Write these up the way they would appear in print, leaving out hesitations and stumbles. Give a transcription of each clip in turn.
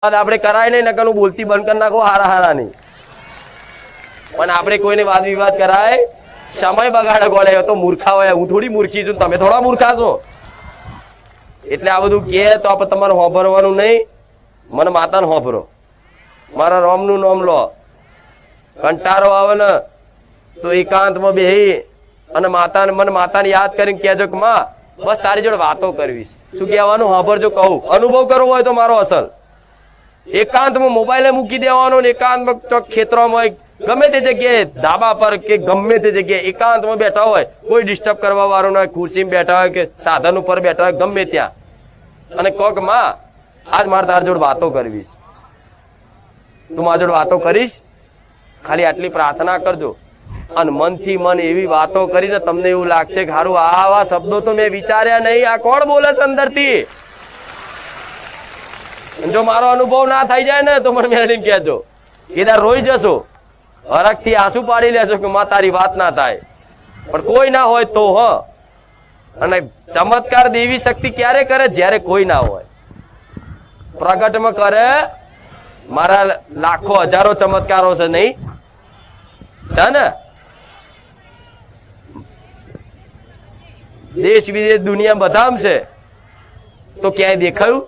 આપણે કરાય નહીં, નકર બોલતી બંધ કરી નાખો હારા હારા નહીં. પણ આપણે કોઈને વાદ વિવાદ કરાય, સમય બગાડે ગોળે તો મૂર્ખા હોય. હું થોડી મૂર્ખી છું, તમે થોડા મૂર્ખા છો. એટલે આ બધું કે તો આપણે તમારે હોભરવાનું નહીં. મને માતાને હોભરો, મારા રામનું નામ લો. કંટાળો આવે ને તો એકાંતમાં બેહી અને મને માતાને યાદ કરીને કહેજો કે માં બસ તારી જોડે વાતો કરવીશ. શું કહેવાનું હોભરજો, કહું. અનુભવ કરવો હોય તો મારો અસલ એકાંતમાં મોબાઈલે મૂકી દેવાનો, એકાંતમાં ચોક ખેતરોમાં ગમે તે જગ્યાએ ધાબા પર કે ગમે તે જગ્યાએ એકાંતમાં બેઠા હોય, કોઈ ડિસ્ટર્બ કરવા વાળું ના હોય, ખુરશીમાં બેઠા હોય કે સાધન ઉપર બેઠા હોય, ગમે ત્યાં, અને કહો કે માં આજ મારે તારી જોડે વાતો કરવીશ. તું મારી જોડે વાતો કરીશ, ખાલી આટલી પ્રાર્થના કરજો. અને મનથી મન એવી વાતો કરીને તમને એવું લાગશે કે હારું આવા શબ્દો તો મેં વિચાર્યા નહીં, આ કોણ બોલે છે અંદરથી. જો મારો અનુભવ ના થઈ જાય ને તો મને મેળવીને કહેજો. કીધા રોઈ જશો, હરખથી આંસુ પાડી લેશો કે માં તારી વાત ના થાય. પણ કોઈ ના હોય તો અને ચમત્કાર દેવી શક્તિ ક્યારે કરે? જ્યારે કોઈ ના હોય. પ્રગટમાં કરે. મારા લાખો હજારો ચમત્કારો છે, નહીં છે ને? દેશ વિદેશ દુનિયા બધામાં છે. તો ક્યાંય દેખાયું?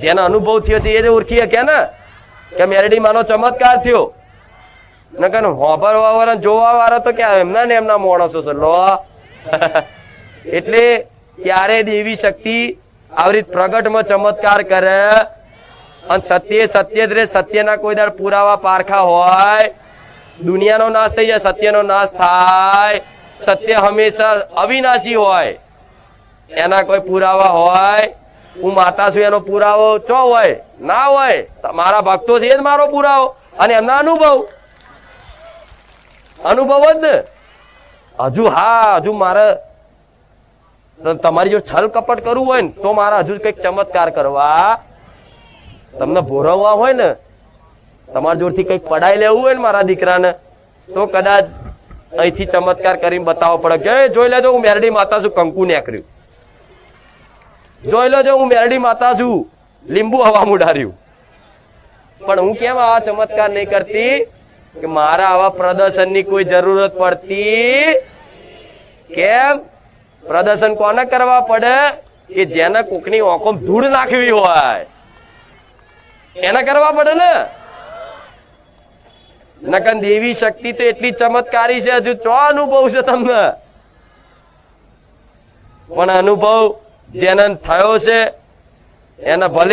જેનો અનુભવ થયો છે એ જ ઓળખી શકે ને કે મેરડી માનો ચમત્કાર થયો. નકર હોભરવા વાળા જોવા વાળા તો ક્યાં એમના ને એમના માણસો છે લો. એટલે ક્યારે દેવી શક્તિ આવી રીતે પ્રગટમાં ચમત્કાર કરે અને સત્ય સત્ય જ રે. સત્યના કોઈ દર પુરાવા પારખા હોય, દુનિયાનો નાશ થઈ જાય, સત્યનો નાશ થાય. સત્ય હંમેશા અવિનાશી હોય, એના કોઈ પુરાવા હોય. હું માતા છું એનો પુરાવો ચો હોય? ના હોય. મારા ભક્તો છે એ જ મારો પુરાવો, અને એમના અનુભવ જ ને. હજુ મારે તમારી જો છલ કપટ કરવું હોય ને તો મારે હજુ કઈક ચમત્કાર કરવા, તમને ભોરવવા હોય ને, તમારા જોડથી કઈક પડાઈ લેવું હોય ને મારા દીકરાને, તો કદાચ અહીંથી ચમત્કાર કરીને બતાવવો પડે કે જોઈ લેજો હું મેરડી માતા છું, કંકુ નેકર્યું. જોઈ લેજો હું મેરડી માતા છું, લીંબુ હવા મુડાર્યું. પણ હું કેમ આવા ચમત્કાર નહીં કરતી? કે મારા આવા પ્રદર્શનની કોઈ જરૂરત પડતી કેમ? પ્રદર્શન કોને કરવા પડે? કે જેને કોકની ઓંખોમાં ધૂળ નાખવી હોય એને કરવા પડે ને. નકન દેવી શક્તિ તો એટલી ચમત્કારી છે, હજુ ચો અનુભવ છે તમને? પણ અનુભવ જેને થયો છે એને ભલે